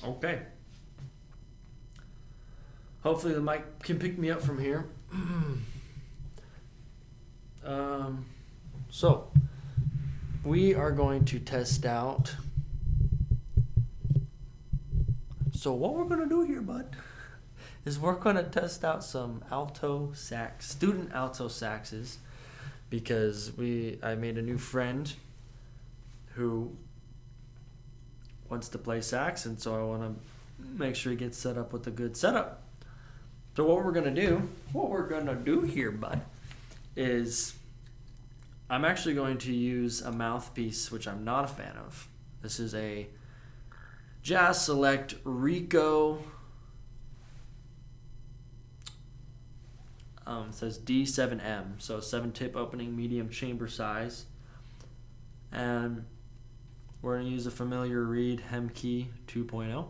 Okay. Hopefully the mic can pick me up from here. So, we are going to test out. So what we're going to do here, bud, is we're going to test out some alto sax, student alto saxes, because I made a new friend who wants to play sax, and so I want to make sure he gets set up with a good setup. So what we're going to do here, bud, is I'm actually going to use a mouthpiece, which I'm not a fan of. This is a Jazz Select Rico. It says D7M, so 7-tip opening, medium chamber size. And we're going to use a familiar Reed Hemkey 2.0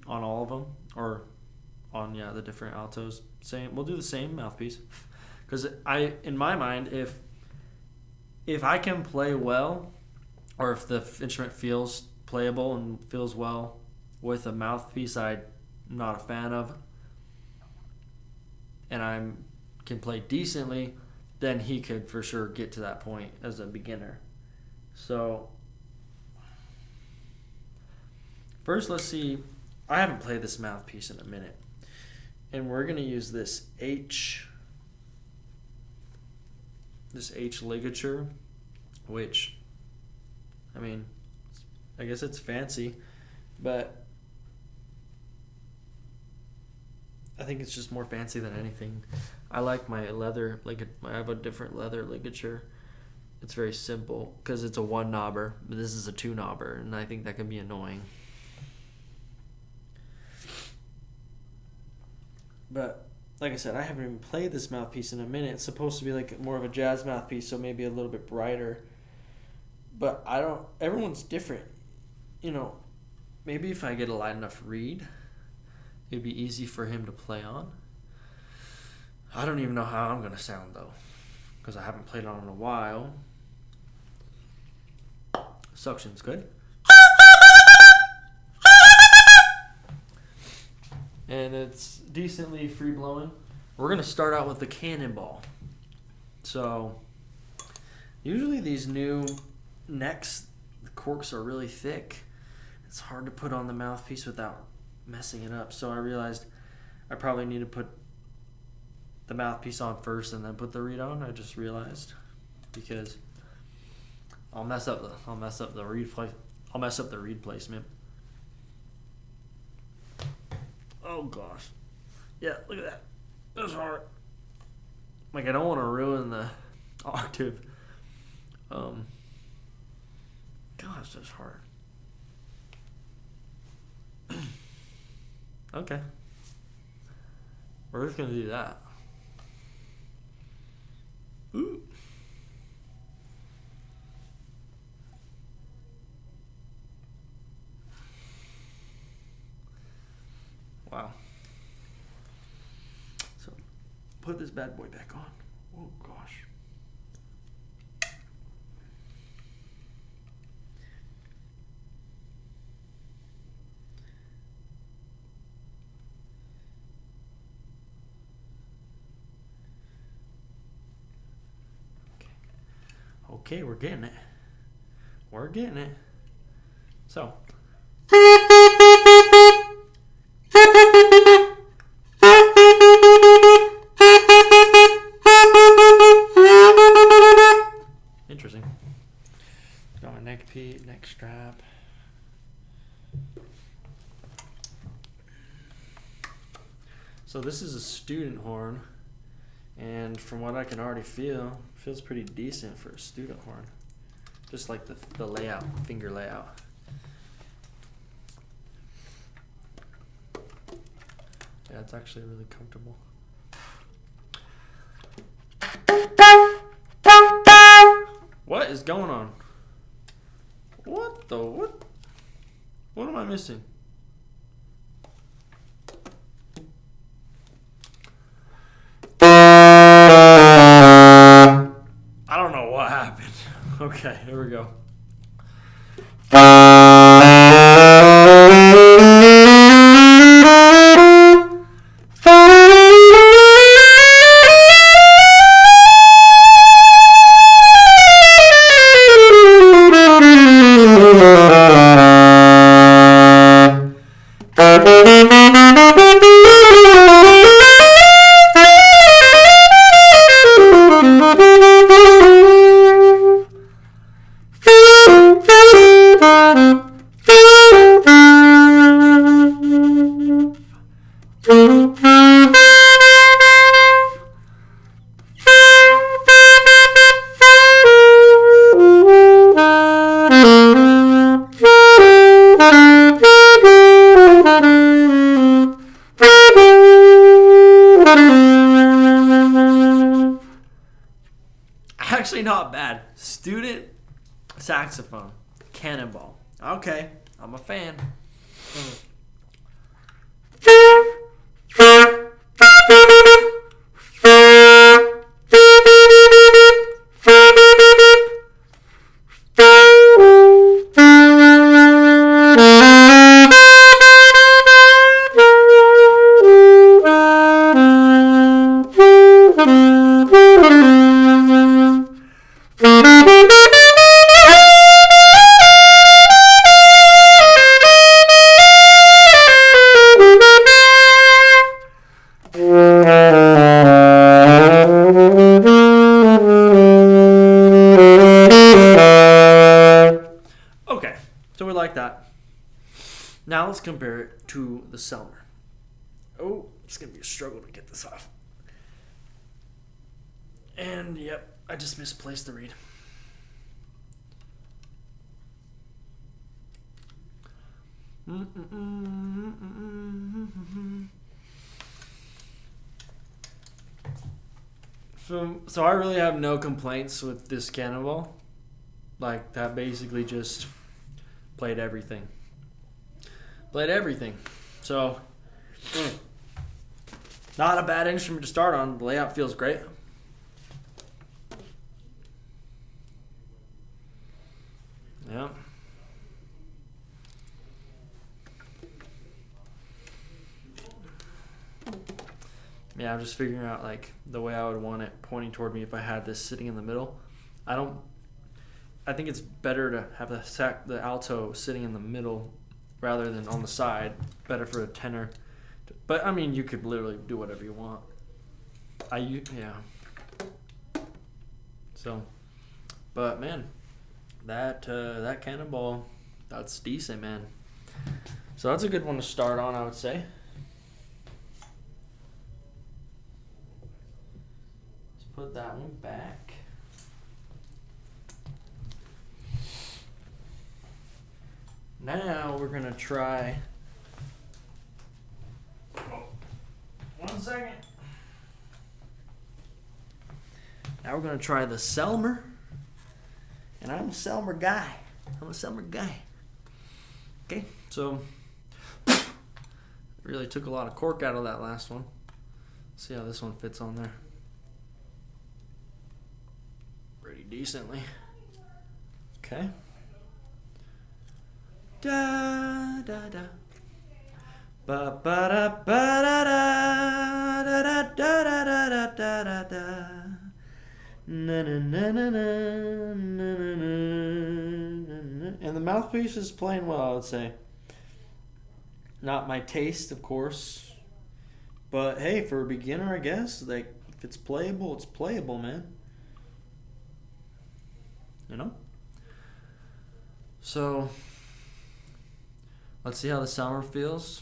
on all of them, or on the different altos. We'll do the same mouthpiece, because in my mind, if I can play well, or if the instrument feels playable and feels well with a mouthpiece I'm not a fan of, and I can play decently, then he could for sure get to that point as a beginner. So first, let's see. I haven't played this mouthpiece in a minute, and we're going to use this H ligature, which, I mean, I guess it's fancy, but I think it's just more fancy than anything. I like my leather, I have a different leather ligature. It's very simple because it's a one knobber, but this is a two knobber, and I think that can be annoying. But like I said, I haven't even played this mouthpiece in a minute. It's supposed to be like more of a jazz mouthpiece, so maybe a little bit brighter. But everyone's different. Maybe if I get a light enough reed, it'd be easy for him to play on. I don't even know how I'm going to sound, though, because I haven't played on in a while. Suction's good. And it's decently free blowing. We're going to start out with the cannonball. So usually these new necks, the corks are really thick. It's hard to put on the mouthpiece without messing it up. So I realized I probably need to put the mouthpiece on first and then put the reed on. I just realized, because I'll mess up the reed placement. Oh gosh. Yeah, look at that. That's hard. I don't want to ruin the octave. Gosh, that's hard. Okay. We're just going to do that. Ooh. Wow. So, put this bad boy back on. Oh, gosh. Okay, we're getting it. We're getting it. So. Interesting. Got my neck strap. So this is a student horn, and from what I can already feel, feels pretty decent for a student horn. Just like the layout, finger layout. Yeah, it's actually really comfortable. What is going on? What am I missing? I don't know what happened. Okay, here we go. not bad. Student saxophone, Cannonball. Okay, I'm a fan. Okay, so we like that. Now let's compare it to the Selmer. Oh, it's going to be a struggle to get this off. And, yep, I just misplaced the reed. So I really have no complaints with this Cannonball. Like, that basically just played everything. So, not a bad instrument to start on. The layout feels great. Yeah. Yeah, I'm just figuring out like the way I would want it pointing toward me if I had this sitting in the middle. I think it's better to have the alto sitting in the middle rather than on the side. Better for a tenor. But I mean, you could literally do whatever you want. Yeah. So, but man, that Cannonball, that's decent, man. So that's a good one to start on, I would say. Let's put that one back. Now we're gonna try. Oh, 1 second. Now we're gonna try the Selmer. And I'm a Selmer guy. Okay, so really took a lot of cork out of that last one. See how this one fits on there. Pretty decently. Okay. Da da da. Ba ba da ba da da da da da da da da da da. Na na na na na na na. And the mouthpiece is playing well, I would say. Not my taste, of course, but hey, for a beginner, I guess, like if it's playable, man. You know. So let's see how the Selmer feels.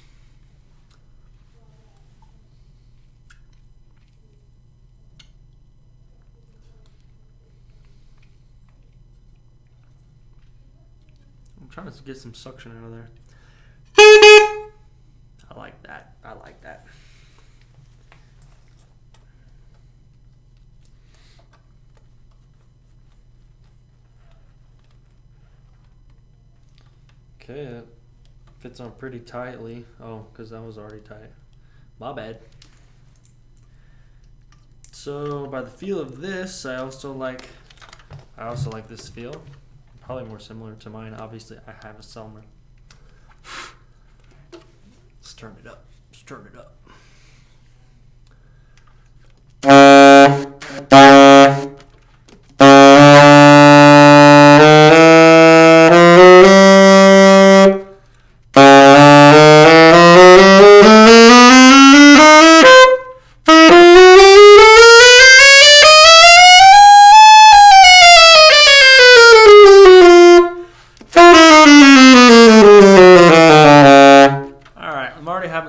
I'm trying to get some suction out of there. I like that. Okay, that fits on pretty tightly. Oh, because that was already tight. My bad. So by the feel of this, I also like this feel. Probably more similar to mine. Obviously, I have a Selmer. Let's turn it up.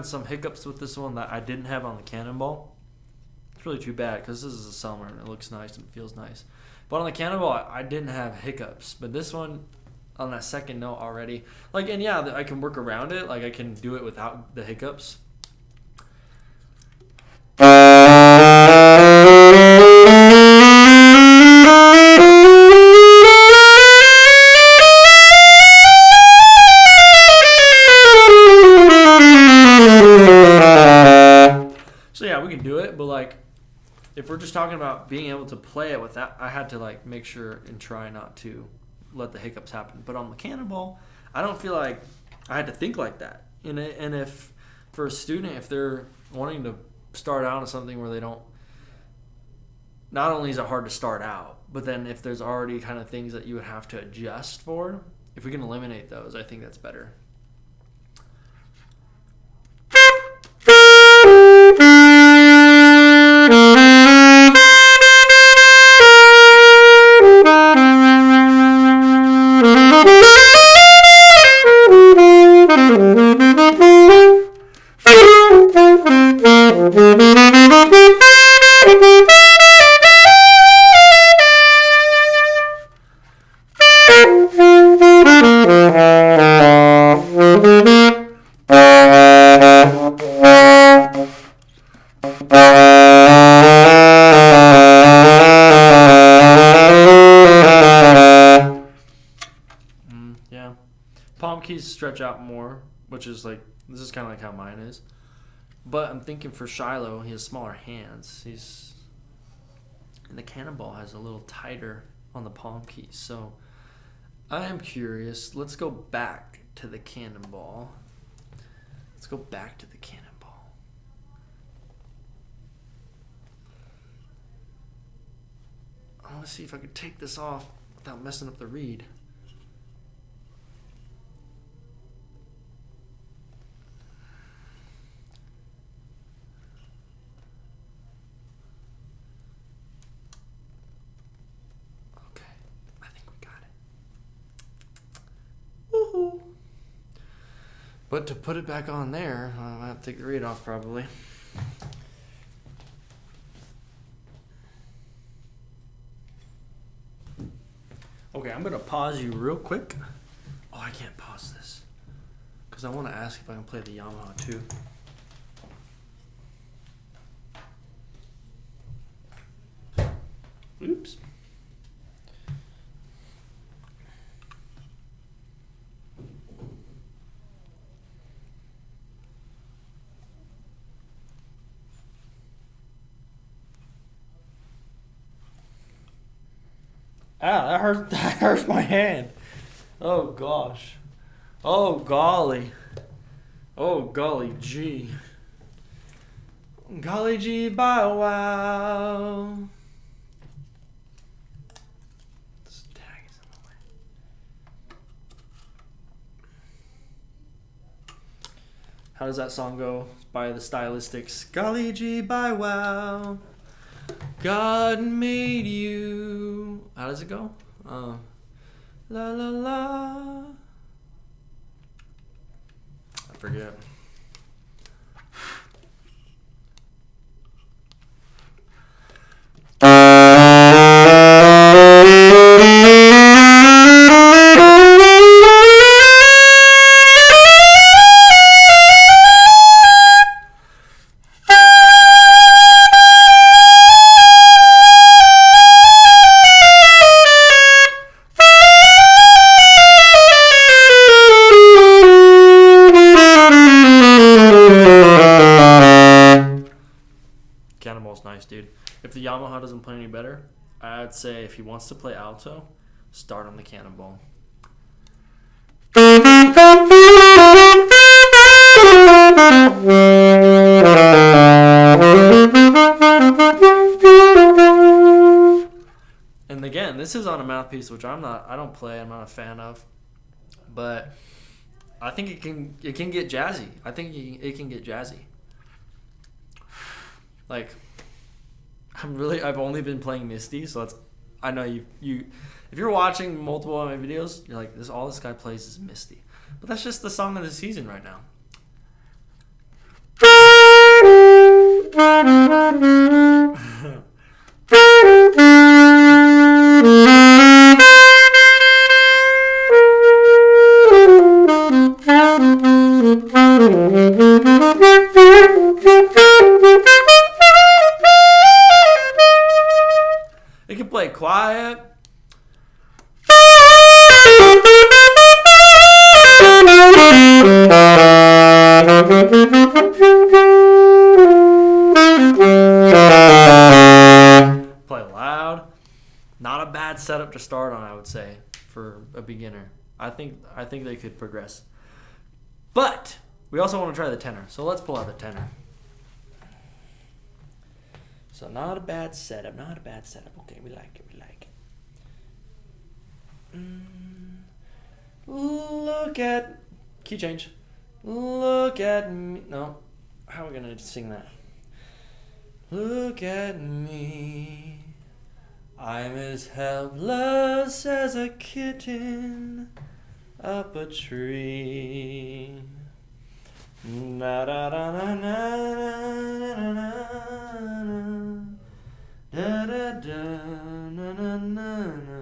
Some hiccups with this one that I didn't have on the Cannonball. It's really too bad because this is a Selmer and it looks nice and it feels nice. But on the Cannonball, I didn't have hiccups. But this one, on that second note already, and yeah, I can work around it. Like I can do it without the hiccups. if we're just talking about being able to play it without, I had to like make sure and try not to let the hiccups happen. But on the cannonball, I don't feel like I had to think like that. And if for a student, if they're wanting to start out on something where they don't, not only is it hard to start out, but then if there's already kind of things that you would have to adjust for, if we can eliminate those, I think that's better. Yeah. Palm keys stretch out more, which is like, this is kind of like how mine is. But I'm thinking for Shiloh, he has smaller hands. And the cannonball has a little tighter on the palm keys. So I am curious. Let's go back to the cannonball. I want to see if I could take this off without messing up the reed. Okay, I think we got it. Woohoo! But to put it back on there, I might have to take the reed off probably. Okay, I'm going to pause you real quick. Oh, I can't pause this. Because I want to ask if I can play the Yamaha too. Oops. Ah, that hurts my hand. Oh gosh. Oh golly. Oh golly gee. Golly gee bow wow. This tag is in the way. How does that song go? It's by the Stylistics. Golly gee bow wow. God made you. How does it go? La la la. I forget. Cannonball's nice, dude. If the Yamaha doesn't play any better, I'd say if he wants to play alto, start on the Cannonball. And again, this is on a mouthpiece, which I don't play, I'm not a fan of. But I think it can get jazzy. I think it can get jazzy. Like, I've only been playing Misty, so I know you if you're watching multiple of my videos, you're like, all this guy plays is Misty. But that's just the song of the season right now. It can play quiet. beginner. I think they could progress. But we also want to try the tenor. So let's pull out the tenor. So not a bad setup. Okay, we like it. Look at key change. Look at me. No, how are we gonna sing that? Look at me. I'm as helpless as a kitten up a tree. Na da da na na na na da da da na na na na.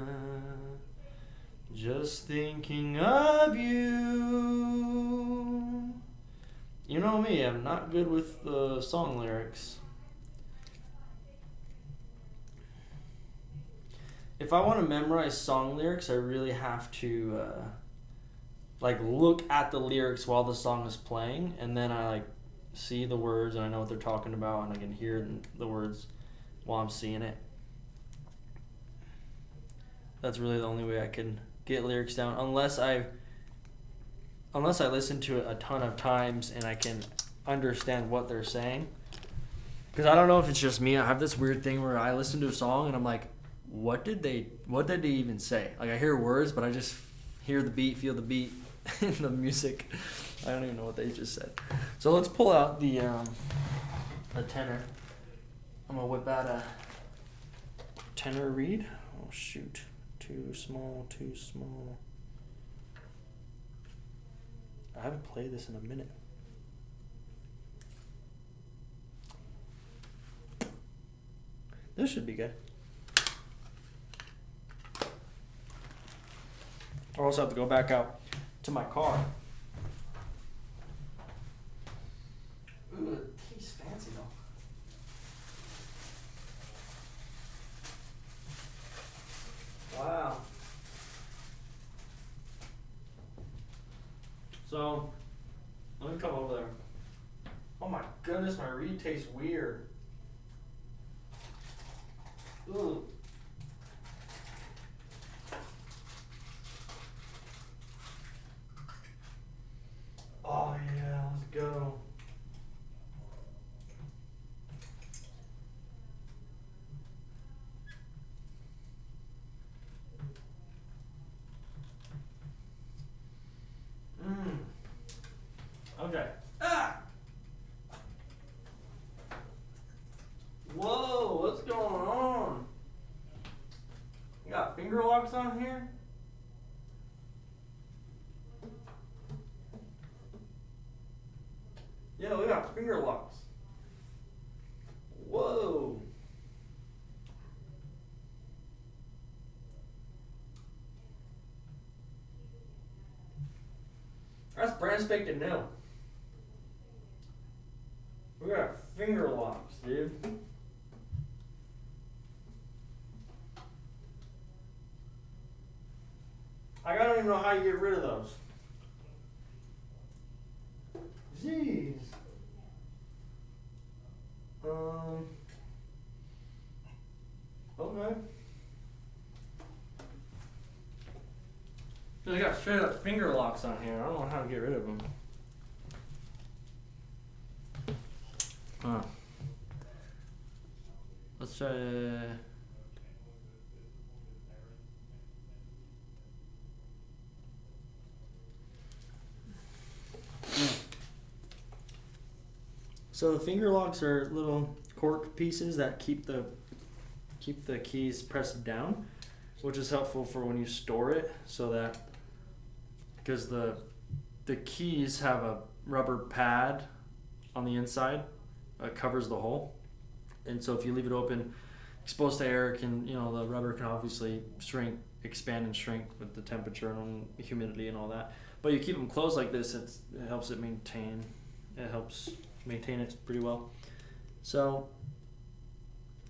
Just thinking of you. You know me, I'm not good with the song lyrics. If I want to memorize song lyrics, I really have to look at the lyrics while the song is playing, and then I see the words and I know what they're talking about, and I can hear the words while I'm seeing it. That's really the only way I can get lyrics down, unless I listen to it a ton of times and I can understand what they're saying. Because I don't know if it's just me. I have this weird thing where I listen to a song and I'm like, what did they even say? Like, I hear words, but I just hear the beat, feel the beat in the music. I don't even know what they just said. So let's pull out the tenor. I'm gonna whip out a tenor reed. Oh shoot, too small. I haven't played this in a minute. This should be good. I also have to go back out to my car. Ooh, the tea's fancy though. Wow. So, let me come over there. Oh my goodness, my reed tastes weird. Ooh. Oh yeah, let's go. Okay. Ah! Whoa, what's going on? You got finger locks on here? Yeah, we got finger locks. Whoa. That's brand spanking new. We got finger locks, dude. I don't even know how you get rid of those. Jeez. Okay. They got straight up finger locks on here. I don't know how to get rid of them. Huh. Let's try. So the finger locks are little cork pieces that keep the keys pressed down, which is helpful for when you store it, so that because the keys have a rubber pad on the inside that covers the hole, and so if you leave it open, exposed to air, the rubber can obviously expand and shrink with the temperature and humidity and all that. But you keep them closed like this, it helps it maintain. It helps maintain it pretty well. So,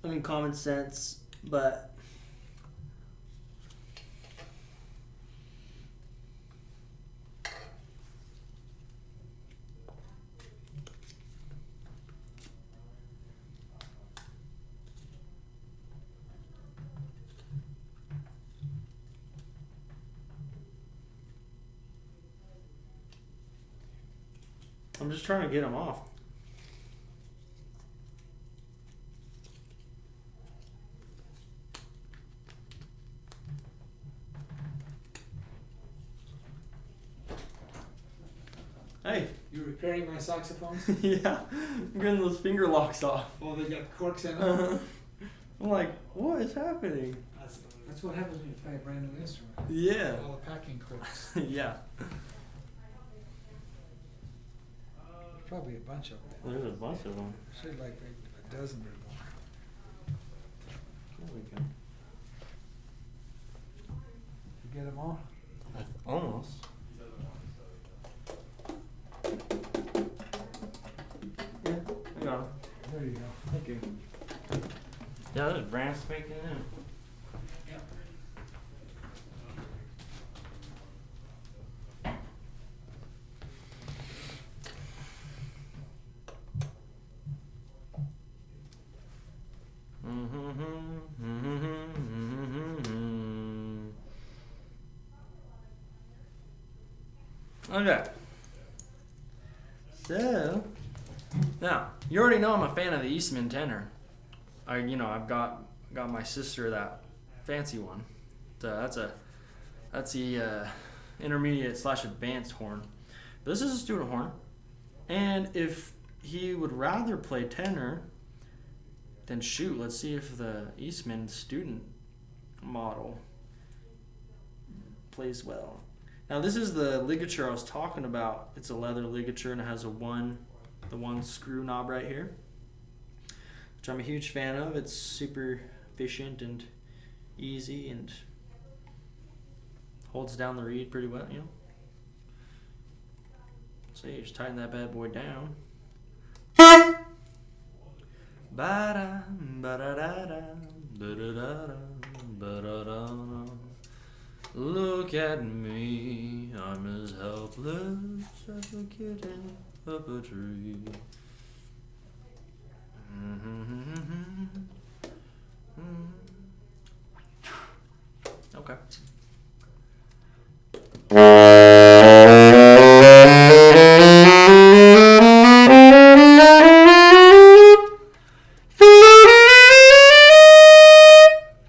I mean, common sense, but I'm just trying to get them off. Hey. You repairing my saxophones? Yeah. I'm getting those finger locks off. Oh, they got corks in them? I'm like, what is happening? That's what happens when you play a brand new instrument. Yeah. All the packing corks. Yeah. Probably a bunch of them. There's a bunch of them. Should like a dozen or more. There we go. You get them all? Almost. Yeah, I got them. There you go. Thank you. Yeah, there's brand spanking new. Yep. Okay. So now you already know I'm a fan of the Eastman tenor. I've got my sister that fancy one. That's the intermediate / advanced horn. But this is a student horn, and if he would rather play tenor, then shoot. Let's see if the Eastman student model plays well. Now this is the ligature I was talking about. It's a leather ligature and it has the one screw knob right here, which I'm a huge fan of. It's super efficient and easy and holds down the reed pretty well, So you just tighten that bad boy down. Ba-da, ba-da-da-da, da-da-da-da, ba-da-da-da. Look at me, I'm as helpless as a kitten up a tree. Okay.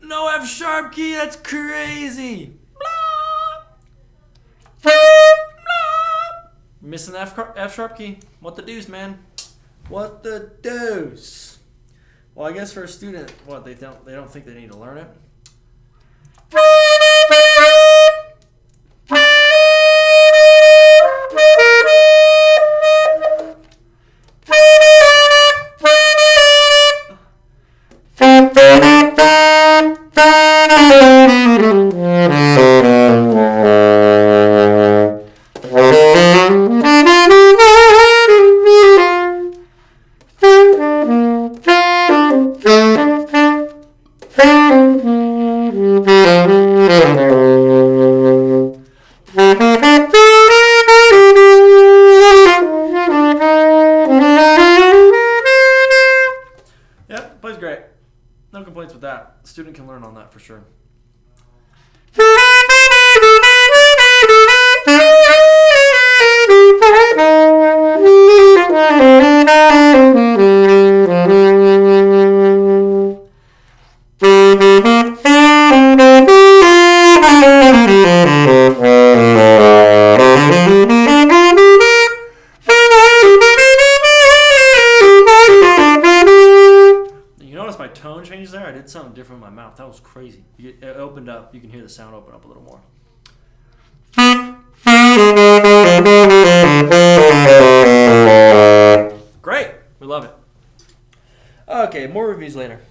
No F sharp key, that's crazy. Missing the F sharp key. What the deuce, man? What the deuce? Well, I guess for a student, what they don't think they need to learn it. Yep, plays great. No complaints with that. Student can learn on that for sure. My tone changed there. I did something different with my mouth. That was crazy. It opened up. You can hear the sound open up a little more. Great. We love it. Okay, more reviews later.